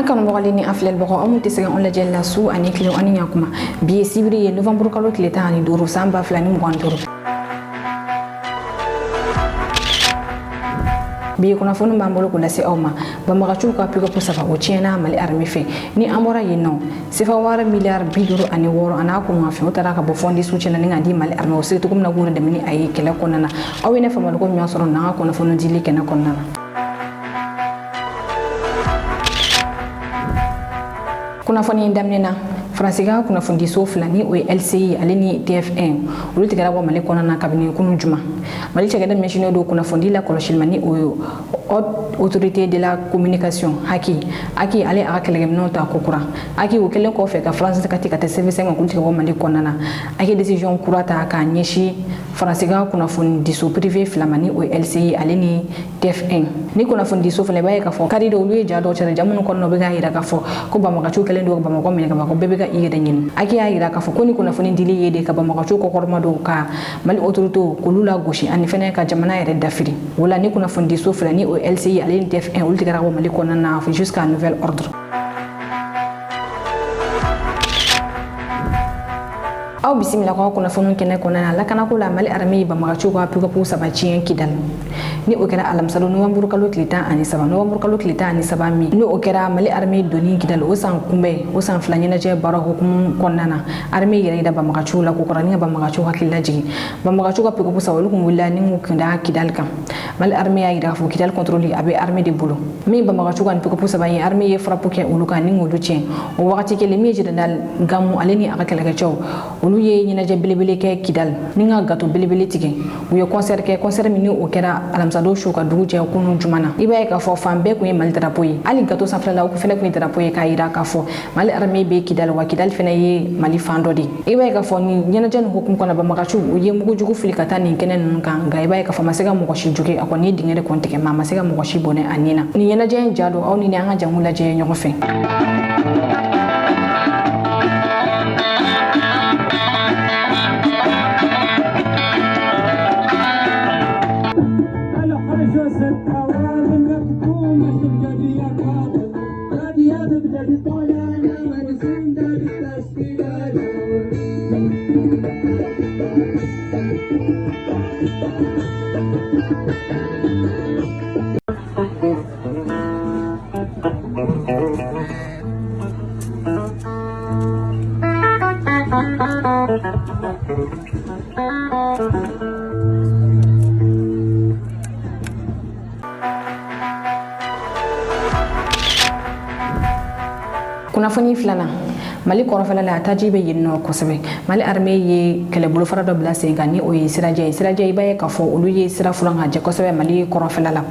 Ankan mɔgɔli ni afilɛli bɔgɔ amu tɛ se on lajɛ la su ani kilo ani yakuma bi ye sibiri ye novembre kalo tile 15 san 2025 bi kunnafoni b'an bolo ko lase aw ma banbagaciw ka pick-up saba o tiɲɛna Mali armée fɛ ni an bɔra yen nɔ sefa wari miliyari 56 an'a ko fɛ o taara ka bɔ fond de soutien ni ka di Mali armée o se cogo min na gure dɛmɛ ni a ye kɛlɛ kɔnɔna na aw ye ne famali ko ɲɔgɔn sɔrɔ n'an ka kunnafoni dili kɛnɛ kɔnɔna na. Kunnafoni daminɛna Faransiga kunnafoni so fila ni o ye LCI ale ni TF1 olu tigɛra bɔ Mali kɔnɔna na kabini kunu juma Mali cɛkɛda ɲɛsinnen don kunnafoni la kɔlɔsili ni o ye autorité de la communication Haki ale a ka kɛlɛkɛminɛnw ta ko kura Haki o kɛlen kɔfɛ ka France ka tɛ service ma kun tigɛ bɔ Mali kɔnɔna na Haki décision kura ta ka ɲɛsi Faransiga kunnafoni diso privé fila ni o ye LCI ale ni TF1 ni kunnafoni diso fila b'a ye ka fɔ kadi de olu ye ja dɔw cɛ jamu kɔnɔ bɛ ka yira ka fɔ ko banbagaciw kɛlen don Bamakɔ minɛ ka ko bɛɛ bɛ ka i yɛrɛ ɲini Haki y'a yira ka fɔ ko ni kunnafoni dili ye de ka banbagaciw kɔkɔrɔma don ka Mali autorité k'olu la gosi ani fɛnɛ ka jamana yɛrɛ dafiri wala ni kunnafoni diso fila ni o LCI ale ni TF1 olu tigɛra bɔ Mali kɔnɔna na jusqu'à nouvel ordre. Aw bisimila ko kunnafoni kɛnɛ kɔnɔna la lakana ko la Mali armée banbagaciw ka pick-up saba tiɲɛ Kidal ni o kɛra alamisa novembre kalo tile 13 novembre kalo tile 13 min ni o kɛra Mali armée doni Kidal o san kunbɛ o san fila ɲɛnajɛ baara hukumu kɔnɔna na armée yɛrɛ da banbagaciw la ko kɔrɔ ni ka banbagaciw hakili lajigi banbagaciw ka pick-up saba olu kun wulila ni ko kunda Kidal kan Mali armée y'a yira fɔ Kidal contrôle a bɛ armée de bolo min banbagaciw ka pick-up saba ye armée ye frappe kɛ olu kan ni olu tiɲɛ o wagati kelen min général Gamu ale ni a ka kɛlɛkɛcɛw olu ye ɲɛnajɛ belebele kɛ Kidal ni ka gato belebele tigɛ u ye concert kɛ concert min o kɛra alamisa su ka dugu jɛ kunu jumana i b'a ye ka fɔ fan bɛɛ kun ye Mali drapeau ye hali gato sanfɛla la o fɛnɛ kun ye drapeau ye k'a yira ka fɔ Mali armée bɛ Kidal wa Kidal fɛnɛ ye Mali fan dɔ de i b'a ye ka fɔ ni ɲɛnajɛ nin hukumu kɔnɔ banbagaciw u ye mugujugu fili ka taa nin kɛnɛ ninnu kan nka i b'a ye ka fɔ ma se ka mɔgɔ si joge a kɔni ye dingɛ de kɔni tigɛ ma se ka mɔgɔ si bɔnɛ a nin na nin ɲɛnajɛ in ja don aw ni an ka jamu lajɛ ɲɔgɔn fɛ. Kunnafoni filana Mali kɔrɔfɛla la taji bɛ yen nɔ kosɛbɛ Mali armée ye kɛlɛbolo fara dɔ bila sen kan ni o ye sirajɛ i b'a ye ka fɔ olu ye sira furan ka jɛ kosɛbɛ Mali kɔrɔfɛla la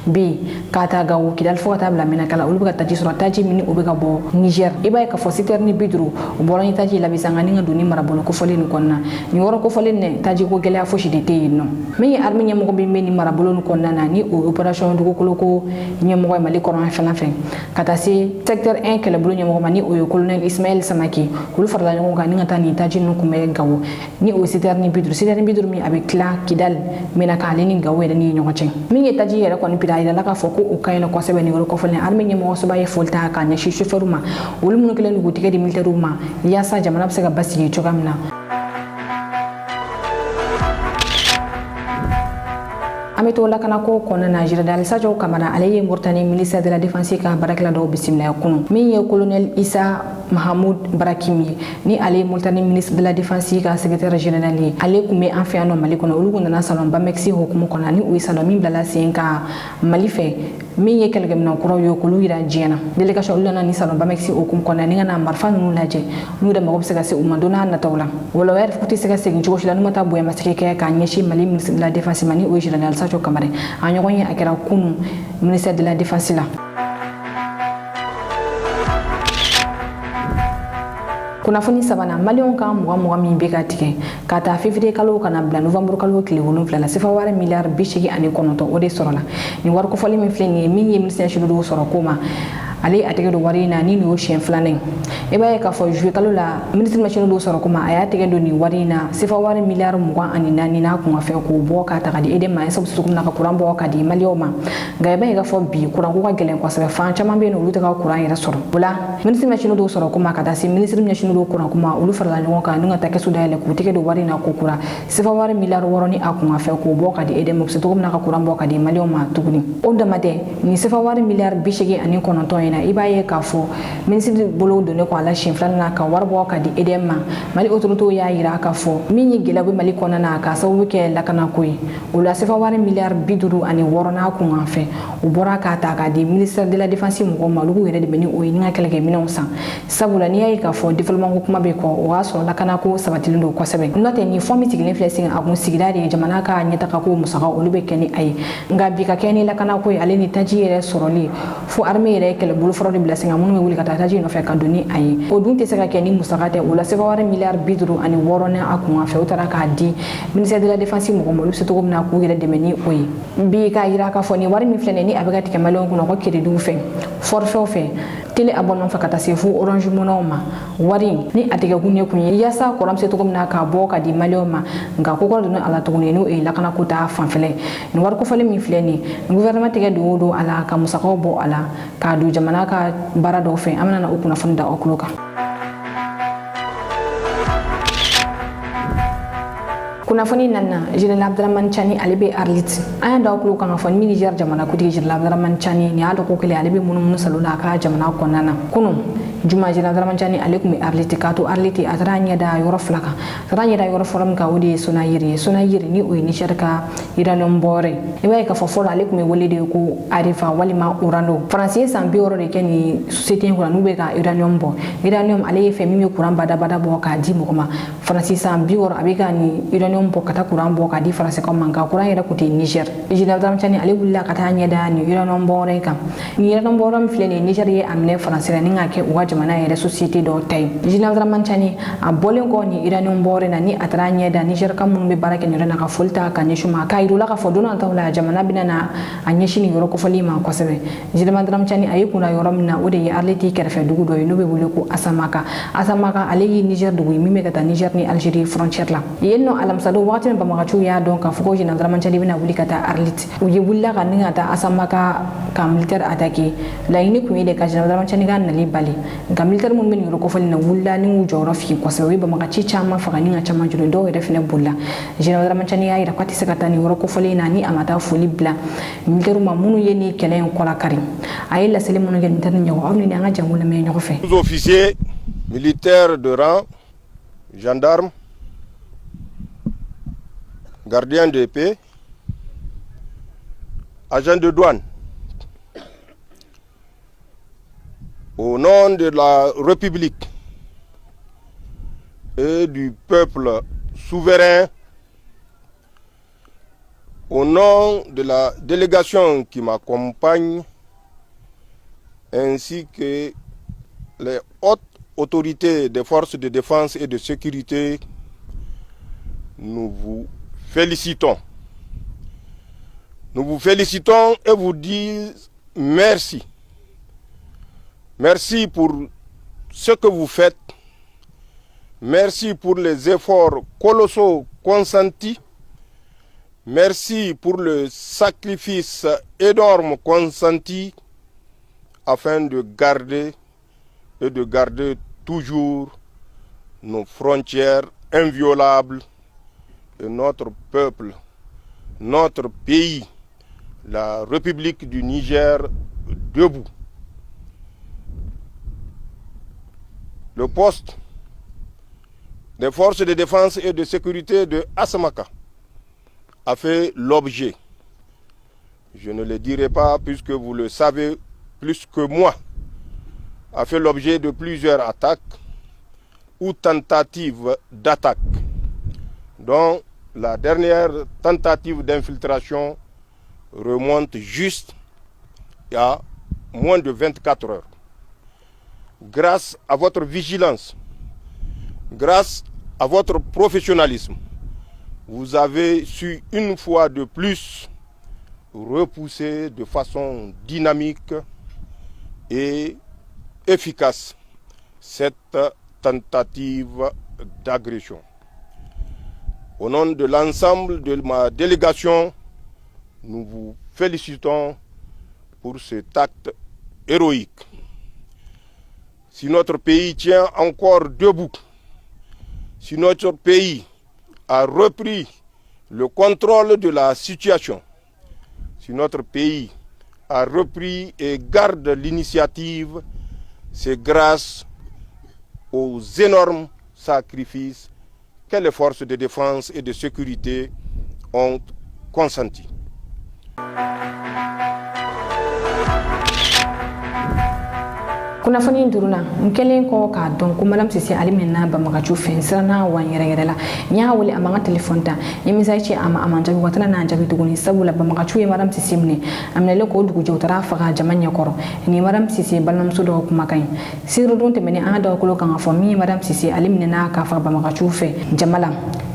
bi ka taa Gawo Kidal fo ka taa bila Minakala olu bɛ ka taji sɔrɔ taji min o bɛ ka bɔ Niger i b'a ye ka fɔ citerne 50 o bɔra ni taji labisanga ni ka doni marabolo kofɔlen nin kɔnɔna nin yɔrɔ kofɔlen ne taji ko gɛlɛya fosi de tɛ yen nɔ min ye armée ɲɛmɔgɔ bɛ ni marabolo nin kɔnɔna na ni o opération dugukolo ko ɲɛmɔgɔ ye Mali kɔrɔnfɛla fɛ ka taa se secteur 1 kɛlɛbolo ɲɛmɔgɔ ma ni o ye colonel Ismaël Samaki olu farala ɲɔgɔn kan ni ka taa nin taji ninnu kunbɛ Gawo ni o citerne 50 min a bɛ tila Kidal Menaka ale ni Gawo yɛrɛ ni ɲɔgɔn cɛ min ye taji yɛrɛ kɔni pira yɛrɛ la k'a fɔ ko o kaɲi kosɛbɛ nin yɔrɔ kɔfɛlen armée ɲɛmɔgɔ soba ye foli ta ka ɲɛsin chauffeur ma olu minnu kɛlen don k'u tigɛ di militaires ma yaasa jamana bɛ se ka basigi cogoya min na. An bɛ to lakana ko kɔnɔna na général Sadio Kamara ale ye Mauritanie ministère de la défense ka baarakɛla dɔw bisimila kunu min ye colonel Issa Mahamoud Barakim ye ni ale ye Mauritanie ministre de la défense ka secrétaire général ye ale kun bɛ an fɛ yan nɔ Mali kɔnɔ olu kun nana salon Bamexi hukumu kɔnɔ ni o ye salon min bilala sen ka Mali fɛ min ye kɛlɛkɛminɛn kuraw ye k'olu yira diɲɛ na délégation olu nana ni salon Bamexi hukumu kɔnɔ ni ka na marifa ninnu lajɛ n'u yɛrɛ mago bɛ se ka se u ma don n'a nataw la wala wɛrɛ tɛ se ka segin cogo si la n'u ma taa bonyamasegin kɛ k'a ɲɛsin Mali ministre de la défense ma ni o ye général Sadio Kamara a ɲɔgɔn ye a kɛra kunu ministère de la défense la. Kunnafoni sabanan Maliɲɛnw ka mɔgɔ min bɛ ka tigɛ ka taa février kalo kana bila novembre kalo tile 7 la sefa wari miliyari 89 o de sɔrɔla nin wari kofɔli min filɛ nin ye min ye ministère sɔrɔ ko ma ale atege do wari na ni no shen flanen e ba ka fo juwe kalo la ministre machine do soro kuma aya tege do ni wari na sifa wari milliard mugwa ani nani na ku afa ko bo ka ta kadi ede ma sabu su kuma ka kuran bo ka di malioma ga ba ga fo bi kuran ko ka gelen ko sabe fa chama be no lu ta ka kuran ira soro bula ministre machine do soro kuma ka ta si ministre machine do kuran kuma ulu farla nyon ka nunga ta ke su dale ku tege do wari na ko kura sifa wari milliard woroni aku afa ko bo ka di ede mo su kuma ka kuran bo ka di malioma tuguni onda mate ni sifa wari milliard bishege ani kono to ina ibaye ka fo ministre bolo do ne ko ala shin flan na ka warbo ka di edema mali otoruto ya yira ka fo minyi gela be mali kona na ka sawu ke la kana koy ula sefa wari milliard biduru ani worona ku ngafe u bora ka ta ka di ministre de la défense mo malu ko yede beni o yinga kele ke minon san sabula ni ay ka fo développement ko kuma be ko o aso la kana ko sabatilundo ko sebe note ni formi tigile flexing akun sigidari jamana ka nyata ka ko musaka olube keni ay ngabi ka keni la kana koy ale ni taji yere soroli fo armée yere kele bulu foro de blessing amunu me wuli ka taji no fe ka doni ay o dun te saka keni musaka te ula sefa wari milliard biduru ani worona akun afa utara ka di ministre de la défense mo ko lu seto ko na ko yere de meni oyi bi ka yira ka fo ni wari mi flene ni abaga tike malon ko ko kiri du fe forfait fe tele abonnement fa kata se fu orange monoma wari ni atike kunye kunye yasa ko ram seto ko na ka bo ka di maloma nga ko ko do ala to ne no e la kana ko ta fanfele ni war ko fele mi flene gouvernement tike do ala ka musaka bo ala ka du jamana ka bara do fe amana na okuna funda okuluka kuna foni nanna General Abdurrahman Chani alibe Arlit aya da okulu kan fon mi Niger jamana kudi General Abdurrahman Chani ni ado ko kele alibe munun salula ka jamana ko nana kunu juma General Abdurrahman Chani alikum Arlit ka to Arlit atranya da yoro flaka atranya da yoro forum ka wodi suna yiri ni o ni sharka iranon bore ibai ka fofo alikum wolide ko arifa walima urano français san bioro de keni société ko nube ka iranium bo iranium ale fe mi kuran bada bo ka di mo kuma français san bioro abika ni iranium bo kata kuran bo ka di français ko manga kuran yeda ko te Niger General Abdurrahman Chani ale bulla kata nya da ni iranium bo re kam ni iranium bo ram flene Niger ye amne français ni ngake uga jamana yeda société do tay General Abdurrahman Chani a bolen ko ni iranium bo re na ni atranya da Niger kam mun be barake ni rena ka fulta ka ni shuma ka irula ka fodona tawla jamana binana anyeshi ni yoro ko falima ko sebe General Abdurrahman Chani ayikuna yoro mina ode ye Arliti kerfe dugu do no be wule ko asamaka aleyi Niger dugu mime kata Niger ni Algérie frontière la yenno alam sado wakati ba magachu ya donc ka fuko General Abdurrahman Chani bina wuli kata Arlit o ye wulla ka ninga ta asamaka ka militaire attaqué la ini ku ide ka General Abdurrahman Chani ga nali bali ka militaire mun men yoro ko falina wulla ni u geography ko sebe ba magachi chama fa ninga chama julo do e define bulla General Abdurrahman Chani ya ira kwati sekata ni yoro ko falina ni amata fuli bla militaire ma munu yeni kelen ko la karim ayela sele munu gen militaire nyago amni nga jangula me nyoko fe officiers militaires de rang gendarmes gardiens de paix agents de douane au nom de la République et du peuple souverain, au nom de la délégation qui m'accompagne, ainsi que les hautes autorités des forces de défense et de sécurité, nous vous félicitons. Nous vous félicitons et vous disons merci. Merci pour ce que vous faites. Merci pour les efforts colossaux consentis. Merci pour le sacrifice énorme consenti afin de garder toujours nos frontières inviolables et notre peuple, notre pays, la République du Niger, debout. Le poste des forces de défense et de sécurité de Asamaka a fait l'objet, je ne le dirai pas puisque vous le savez plus que moi, a fait l'objet de plusieurs attaques ou tentatives d'attaque, dont la dernière tentative d'infiltration remonte juste à moins de 24 heures. Grâce à votre vigilance, grâce à votre professionnalisme, vous avez su une fois de plus repousser de façon dynamique et efficace cette tentative d'agression. Au nom de l'ensemble de ma délégation, nous vous félicitons pour cet acte héroïque. Si notre pays tient encore debout, si notre pays a repris le contrôle de la situation, si notre pays a repris et garde l'initiative, c'est grâce aux énormes sacrifices que les forces de défense et de sécurité ont consentis. kunnafoni duruna nkelen ko ka don ko madam sisi alimina ba maka chu fensira na wan yere la nya wuli amanga telefon ta yemi sai ci ama amanja bi watana na jabi tuguni sabula ba maka chu ye madam sisi mne amna le ko dugu jawtara faga jamanya koro ni madam sisi balnam su do kuma kai siru don te meni ada ko lo kan fo mi madam sisi alimina na ka fa ba maka chu fe jamala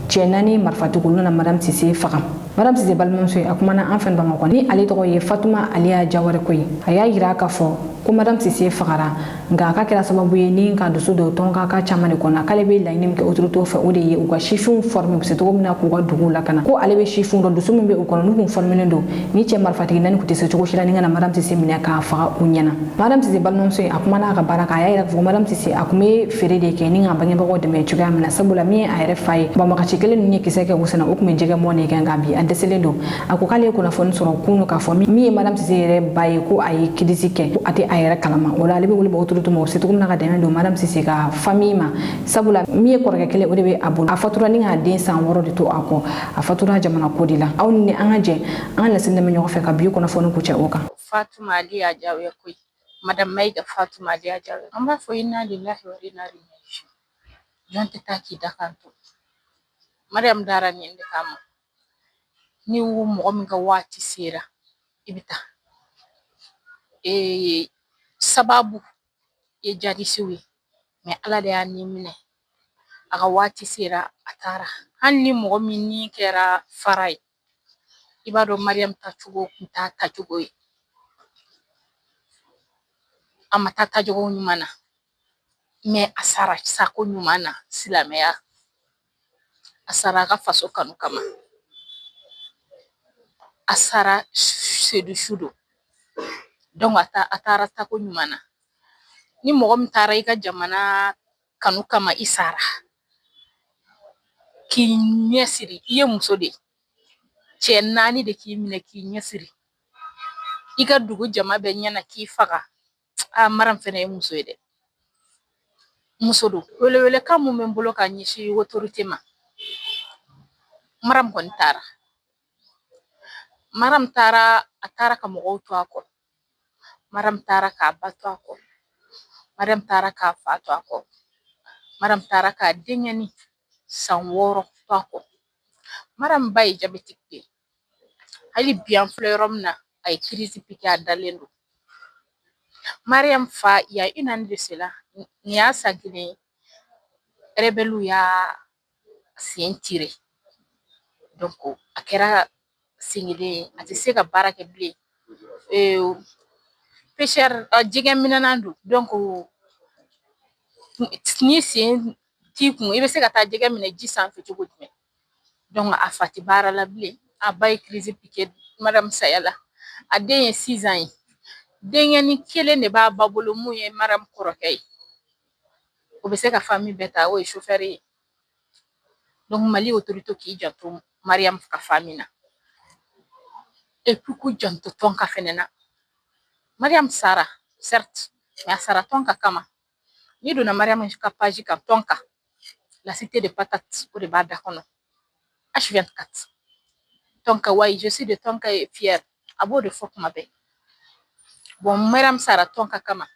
chenani marfatu kuluna madam sisi faga madam sisi balnam su akuma na anfen ba mako ni ali to ye fatuma aliya jaware koy aya yira ka fo ko madam sisi fagara nga ka kira sababu ye ni ka dusu do tonka ka chama ni kona kale be laini mke oturuto fa ode ye uga shifun forme se to mina ko ga dugu la kana ko ale be shifun do dusu mbe ukono nu forme ndo ni che marfati nani kutese to ko shira ni ngana madam sisi mina ka fa unyana madam sisi balnon so akuma na ka baraka ya ira ko madam sisi akume fere de ke ni nga bange ba de me chuga mina sabula mi ayre fay ba maka chikele ni ke seke usana ukume jega mo ne ga bi adesele do akukale ko na fon soro kunu ka fo mi madam sisi re baye ko ayi kidisike ati ayre kalama wala ale be wuli ba oturuto mo se to kuma na ga dena do madam sisi ka famille ma sabula mi ko rega kele odebe abul afatura ni nga den san woro de to ako afatura jamana ko dila awni angaje an la sinde me nyoko fe ka biyo ko na fonu ko che oka Fatuma Ali Ajawe koy madam Maiga Fatuma Ali Ajawe amba fo inna lillahi wa inna ilaihi raji'un jonte taki dakanto Mariam Dara ni inde kama ni wo mo mi ga wati sera ibita sababu ye jadi siwi me ala de ani mine aga wati sera atara hanni mo mi ni kera farai ibado Mariam tachugo kunta tachugo amata tachugo nyumana me asara sako nyumana silameya asara ga faso kanu kama asara sedu shudo donc atara tako nyumana ni mo mi tara ika jamana kanu kama isara ki nyesiri iye muso de che nani de ki mine ki nyesiri ika dugu jama be nyana ki faga maram fene muso de muso do wele wele kamu men bolo ka nyishi autorité ma maram kon tara maram tara atara ka mo to ako maram tara ka bato ako maram tara ka fato ako maram tara ka denyani sanworo to ako maram bay diabétique be ali bien fleurom na ay crise piqué dalendo Mariam fa il y a une année de cela ni a sagine rebelu ya tiré donc akera singile ati seka baraka ble pêcheur jigen minanandu donc ni sen ti kun ibe seka ta jigen mina ji san fe cogo dum donc a fati bara la ble a bay crise piqué madame sayala a den 6 ans dengeni kele ne ba babolo mu ye maram korokay o be se ka famille beta o chauffeur yi donc mali autorité ki janto mariam ka famille na et puis ku janto tonka fenena mariam sara certes mais sara tonka kama ni dona mariam ka page ka tonka la cité de patates o de bada kono H24 tonka way je suis de tonka et fier abo de fok mabe bon mariam sara tonka kama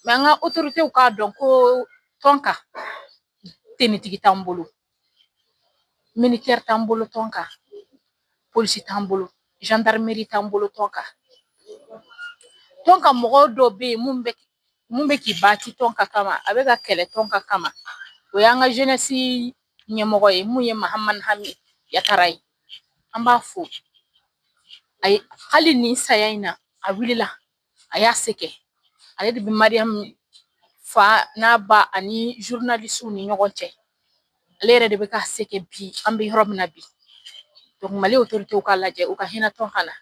mais nga autorité u ka don ko tonka tenitigi tambolo militaire tambolo tonka police tambolo gendarmerie tambolo tonka mogo do be mumbe ki bati tonka kama abega kele tonka kama o yanga jeunesse nyemogo ye muye Mahamman Hamid Yataray amba fo ay hali ni sayayna a wilila aya seke ale de bɛ Mariam fa n'a ba ani journaliste ni ɲɔgɔn cɛ ale yɛrɛ de bɛ ka se kɛ bi an bɛ yɔrɔ min na bi donc Mali autorités k'a lajɛ u ka hinɛ tɔn ka na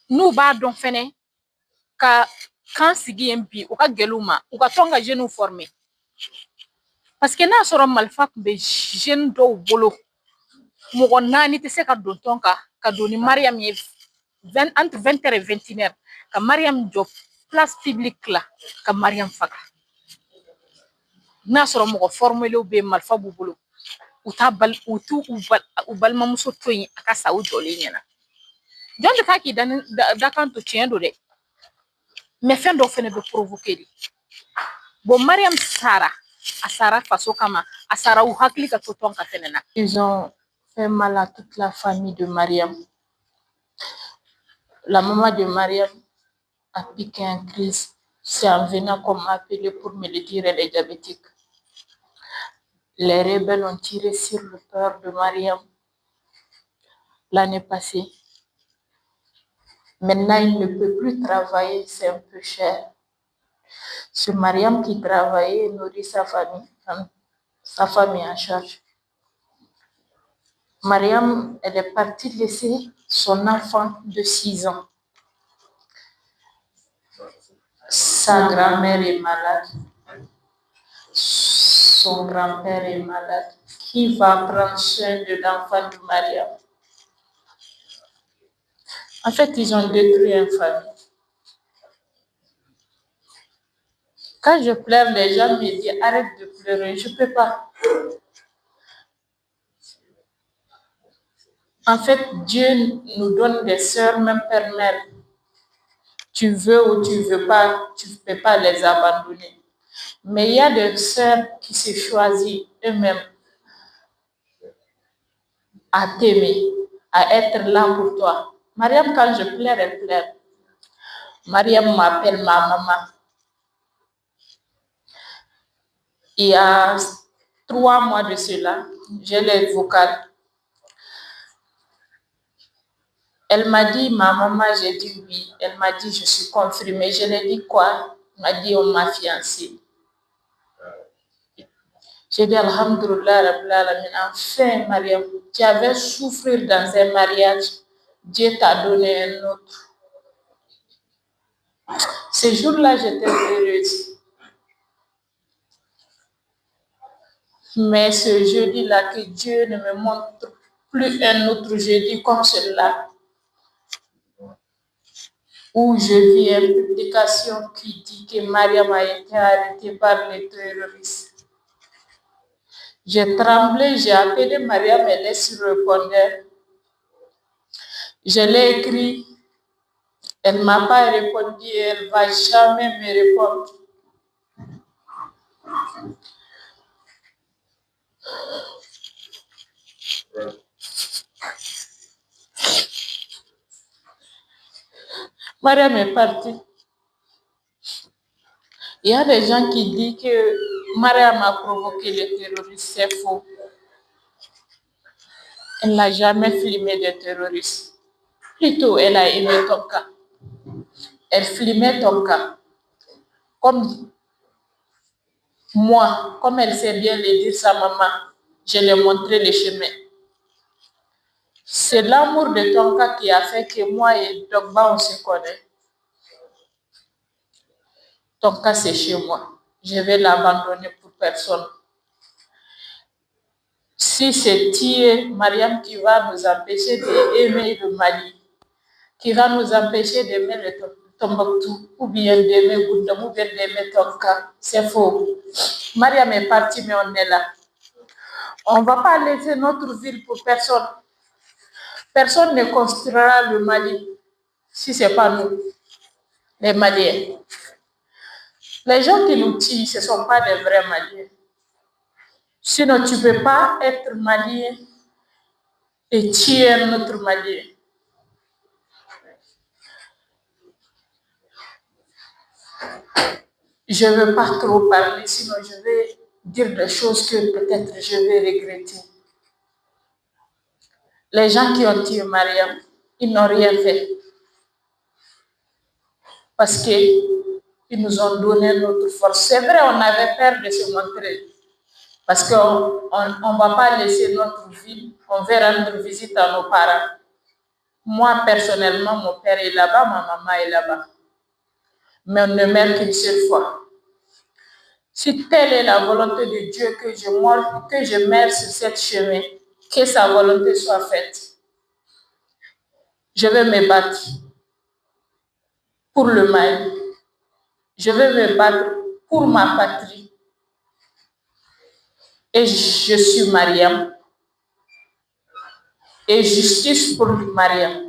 n'u b'a dɔn fɛnɛ ka kan sigi yen bi u ka gɛlɛn u ma u ka tɔn ka jeunes former parce que n'a sɔrɔ marifa tun bɛ jeune dɔw bolo mɔgɔ 4 tɛ se ka don tɔn kan ka don ni Mariam ye entre 20h et 21h ka Mariam jɔ place publique la ka Mariam faga n'a sɔrɔ mɔgɔ formelenw bɛ marifa b'u bolo u t'u balimamuso to yen a ka sa u jɔlen ɲɛna jɔn tɛ taa k'i da kan to tiɲɛ don dɛ mais fɛn dɔw fɛnɛ bɛ provoquer de bon Mariam sara a sara faso kama a sara u hakili ka to tɔn ka fɛnɛ na ils ont fait mal à toute la famille de Mariam. La maman de Mariam a piqué en crise. C'est en venant qu'on m'a appelé pour me le dire, elle est diabétique. Les rebelles ont tiré sur le père de Mariam l'année passée. Maintenant, il ne peut plus travailler, c'est un peu cher. C'est Mariam qui travaillait et nourrit sa famille en charge. Mariam, elle est partie laisser son enfant de 6 ans. Sa grand-mère est malade. Son grand-père est malade. Qui va prendre soin de l'enfant de Mariam? En fait, ils ont détruit une famille. Quand je pleure, les gens me disent arrête de pleurer. Je ne peux pas. En fait, Dieu nous donne des sœurs, même père-mère. Tu veux ou tu ne veux pas, tu ne peux pas les abandonner. Mais il y a des sœurs qui se choisissent eux-mêmes à t'aimer, à être là pour toi. Mariam, quand je pleure, elle pleure. Mariam m'appelle ma maman. Il y a 3 mois de cela, j'ai les vocales. Elle m'a dit, ma maman, j'ai dit oui. Elle m'a dit, je suis confirmée. Je lui ai dit quoi? Elle m'a dit, on m'a fiancée. J'ai dit, Alhamdulillah, Rabbil Alamin. Enfin, Mariam, tu avais souffert dans un mariage. Dieu t'a donné un autre. Ce jour-là, j'étais heureuse. Mais ce jeudi-là, que Dieu ne me montre plus un autre jeudi comme celui-là, où je vis une publication qui dit que Mariam a été arrêtée par les terroristes. J'ai tremblé, j'ai appelé Mariam, elle est sur le répondeur. Je l'ai écrit, elle ne m'a pas répondu et elle ne va jamais me répondre. Mariam est partie. Il y a des gens qui disent que Mariam a provoqué les terroristes, c'est faux. Elle n'a jamais filmé des terroristes. Plutôt, elle a aimé ton cas. Elle filmait ton cas. Comme moi, comme elle sait bien le dire sa maman, je lui ai montré le chemin. C'est l'amour de ton cas qui a fait que moi et Dogba, on se connaît. Ton cas, c'est chez moi. Je vais l'abandonner pour personne. Si c'est Mariam qui va nous empêcher d'aimer le Mali, qui va nous empêcher d'aimer le Tombouctou, ou bien d'aimer Goundam, ou bien d'aimer Tonka, c'est faux. Mariam est partie, mais on est là. On ne va pas laisser notre ville pour personne. Personne ne construira le Mali si ce n'est pas nous, les Maliens. Les gens qui nous tuent, ce ne sont pas des vrais Maliens. Sinon, tu ne peux pas être Malien et tuer un autre Malien. Je ne veux pas trop parler, sinon je vais dire des choses que peut-être je vais regretter. Les gens qui ont tué Mariam, ils n'ont rien fait. Parce que Ils nous ont donné notre force. C'est vrai, on avait peur de se montrer parce qu'on ne va pas laisser notre ville, on va rendre visite à nos parents. Moi, personnellement, mon père est là-bas, ma maman est là-bas. Mais on ne meurt qu'une seule fois. Si telle est la volonté de Dieu que je mette sur cette chemin, que sa volonté soit faite, je vais me battre pour le Mali. Je vais me battre pour ma patrie. Et je suis Mariam. Et justice pour Mariam.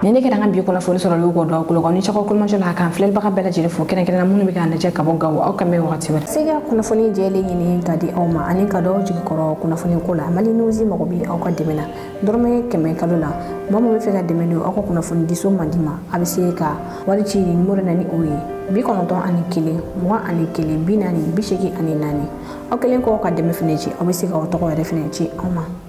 nene keda ngambi ko na foni soro logo do ko ni chako ko man jola kan flel baka bela jere fo kene kene munu bi kan je ka bonga wa ka me wakati wa sega kuna foni jele ni kadi awma ani kado jigi koro kuna foni ko la mali nuzi mako bi aw ka demena dorme keme kalula mamo be fe ka demeno ako kuna foni diso mandima abise ka wali ci numero nani oyi bi kono to ani kile mo ani kile binani bisheki ani nani o kelen ko ka deme fene ci abise ka o to ko re fene ci awma